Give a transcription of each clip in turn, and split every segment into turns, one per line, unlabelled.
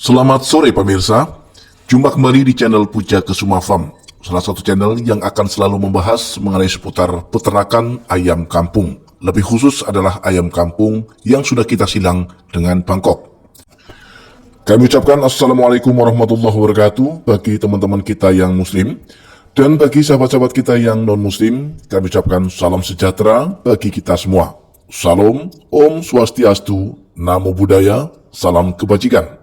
Selamat sore pemirsa, jumpa kembali di channel Puja Kesuma Farm, salah satu channel yang akan selalu membahas mengenai seputar peternakan ayam kampung. Lebih khusus adalah ayam kampung yang sudah kita silang dengan Bangkok. Kami ucapkan Assalamualaikum warahmatullahi wabarakatuh bagi teman-teman kita yang muslim. Dan bagi sahabat-sahabat kita yang non-muslim, kami ucapkan salam sejahtera bagi kita semua. Salam, Om Swastiastu, Namo Buddhaya, salam kebajikan.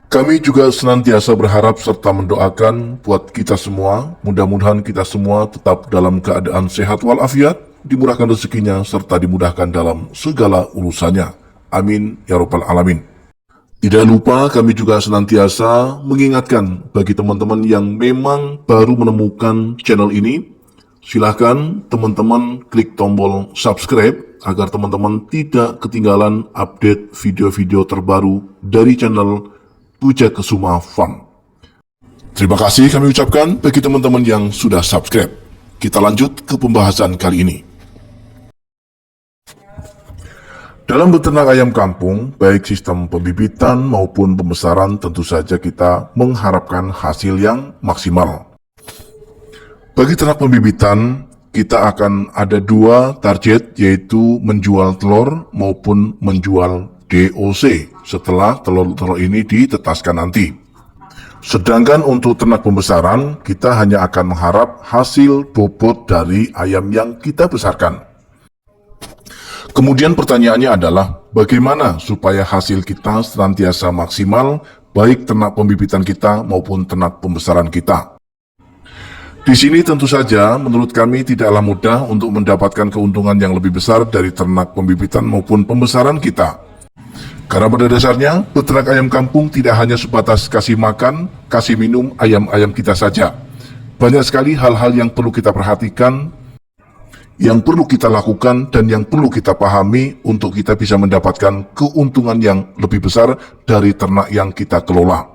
Kami juga senantiasa berharap serta mendoakan buat kita semua, mudah-mudahan kita semua tetap dalam keadaan sehat walafiat, dimurahkan rezekinya, serta dimudahkan dalam segala urusannya. Amin, ya Rabbal Alamin. Tidak lupa kami juga senantiasa mengingatkan bagi teman-teman yang memang baru menemukan channel ini, silahkan teman-teman klik tombol subscribe agar teman-teman tidak ketinggalan update video-video terbaru dari channel Puja Kesuma Farm. Terima kasih kami ucapkan bagi teman-teman yang sudah subscribe. Kita lanjut ke pembahasan kali ini. Dalam beternak ayam kampung, baik sistem pembibitan maupun pembesaran, tentu saja kita mengharapkan hasil yang maksimal. Bagi ternak pembibitan, kita akan ada dua target, yaitu menjual telur maupun menjual DOC setelah telur-telur ini ditetaskan nanti. Sedangkan untuk ternak pembesaran, kita hanya akan mengharap hasil bobot dari ayam yang kita besarkan. Kemudian pertanyaannya adalah, bagaimana supaya hasil kita senantiasa maksimal, baik ternak pembibitan kita maupun ternak pembesaran kita. Di sini tentu saja menurut kami tidaklah mudah untuk mendapatkan keuntungan yang lebih besar dari ternak pembibitan maupun pembesaran kita. Karena pada dasarnya, peternak ayam kampung tidak hanya sebatas kasih makan, kasih minum ayam-ayam kita saja. Banyak sekali hal-hal yang perlu kita perhatikan, yang perlu kita lakukan, dan yang perlu kita pahami untuk kita bisa mendapatkan keuntungan yang lebih besar dari ternak yang kita kelola.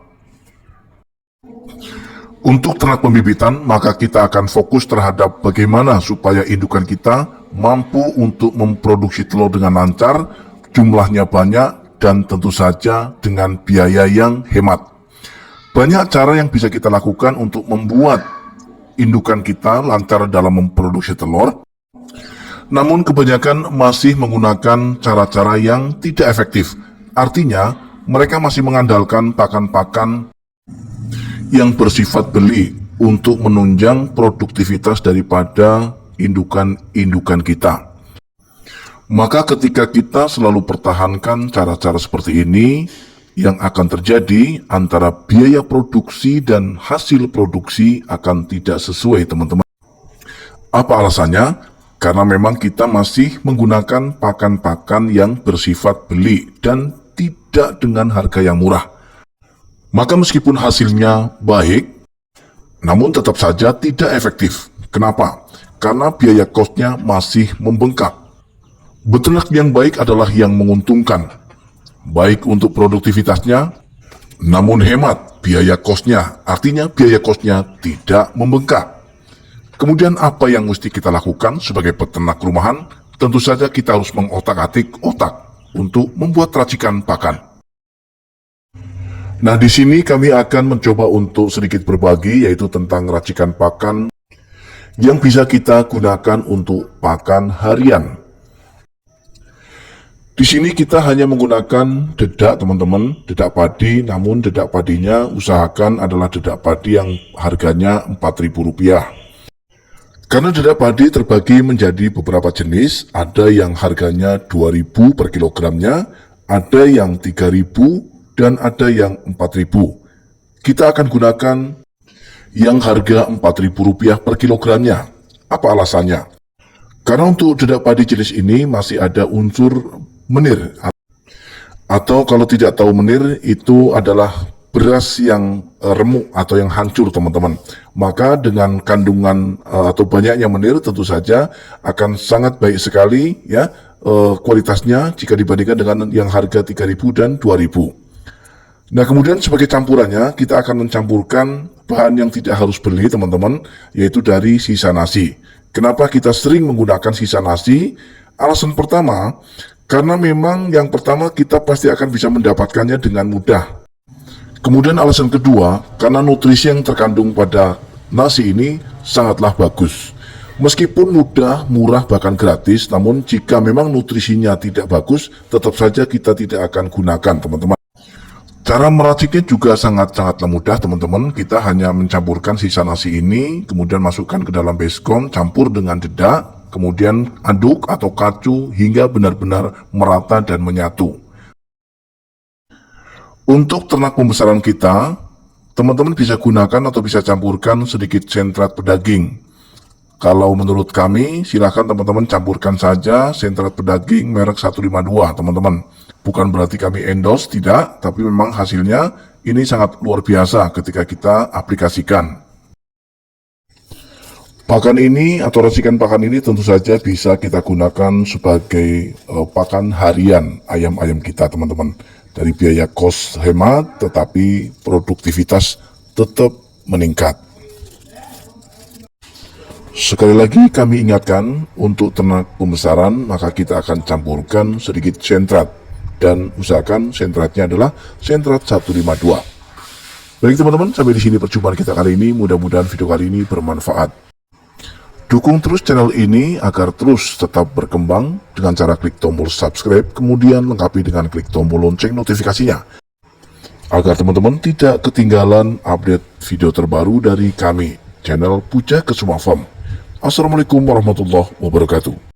Untuk ternak pembibitan, maka kita akan fokus terhadap bagaimana supaya indukan kita mampu untuk memproduksi telur dengan lancar, jumlahnya banyak, dan tentu saja dengan biaya yang hemat. Banyak cara yang bisa kita lakukan untuk membuat indukan kita lancar dalam memproduksi telur, namun kebanyakan masih menggunakan cara-cara yang tidak efektif. Artinya, mereka masih mengandalkan pakan-pakan yang bersifat beli untuk menunjang produktivitas daripada indukan-indukan kita. Maka ketika kita selalu pertahankan cara-cara seperti ini, yang akan terjadi antara biaya produksi dan hasil produksi akan tidak sesuai, teman-teman. Apa alasannya? Karena memang kita masih menggunakan pakan-pakan yang bersifat beli dan tidak dengan harga yang murah. Maka meskipun hasilnya baik, namun tetap saja tidak efektif. Kenapa? Karena biaya kosnya masih membengkak. Beternak yang baik adalah yang menguntungkan, baik untuk produktivitasnya, namun hemat biaya kosnya, artinya biaya kosnya tidak membengkak. Kemudian apa yang mesti kita lakukan sebagai peternak rumahan? Tentu saja kita harus mengotak-atik otak untuk membuat racikan pakan. Nah, di sini kami akan mencoba untuk sedikit berbagi, yaitu tentang racikan pakan yang bisa kita gunakan untuk pakan harian. Di sini kita hanya menggunakan dedak, teman-teman, dedak padi, namun dedak padinya usahakan adalah dedak padi yang harganya Rp4.000. Karena dedak padi terbagi menjadi beberapa jenis, ada yang harganya Rp2.000 per kilogramnya, ada yang Rp3.000, dan ada yang Rp4.000. Kita akan gunakan yang harga Rp4.000 per kilogramnya. Apa alasannya? Karena untuk dedak padi jenis ini masih ada unsur menir, atau kalau tidak tahu menir, itu adalah beras yang remuk atau yang hancur, teman-teman. Maka dengan kandungan atau banyaknya menir, tentu saja akan sangat baik sekali ya kualitasnya jika dibandingkan dengan yang harga Rp3.000 dan Rp2.000. Nah, kemudian sebagai campurannya kita akan mencampurkan bahan yang tidak harus beli, teman-teman, yaitu dari sisa nasi. Kenapa kita sering menggunakan sisa nasi? Alasan pertama, karena memang yang pertama kita pasti akan bisa mendapatkannya dengan mudah. Kemudian alasan kedua, karena nutrisi yang terkandung pada nasi ini sangatlah bagus. Meskipun mudah, murah, bahkan gratis, namun jika memang nutrisinya tidak bagus, tetap saja kita tidak akan gunakan, teman-teman. Cara meraciknya juga sangat-sangatlah mudah, teman-teman. Kita hanya mencampurkan sisa nasi ini, kemudian masukkan ke dalam baskom, campur dengan dedak, kemudian aduk atau kacu hingga benar-benar merata dan menyatu. Untuk ternak pembesaran kita, teman-teman bisa gunakan atau bisa campurkan sedikit sentrat pedaging. Kalau menurut kami, silakan teman-teman campurkan saja sentrat pedaging merek 152, teman-teman. Bukan berarti kami endorse, tidak, tapi memang hasilnya ini sangat luar biasa ketika kita aplikasikan. Pakan ini atau racikan pakan ini tentu saja bisa kita gunakan sebagai pakan harian ayam-ayam kita, teman-teman. Dari biaya kos hemat, tetapi produktivitas tetap meningkat. Sekali lagi kami ingatkan, untuk ternak pembesaran maka kita akan campurkan sedikit sentrat, dan usahakan sentratnya adalah sentrat 152. Baik teman-teman, sampai di sini perjumpaan kita kali ini. Mudah-mudahan video kali ini bermanfaat. Dukung terus channel ini agar terus tetap berkembang dengan cara klik tombol subscribe, kemudian lengkapi dengan klik tombol lonceng notifikasinya, agar teman-teman tidak ketinggalan update video terbaru dari kami, channel Puja Kesuma Farm. Assalamualaikum warahmatullahi wabarakatuh.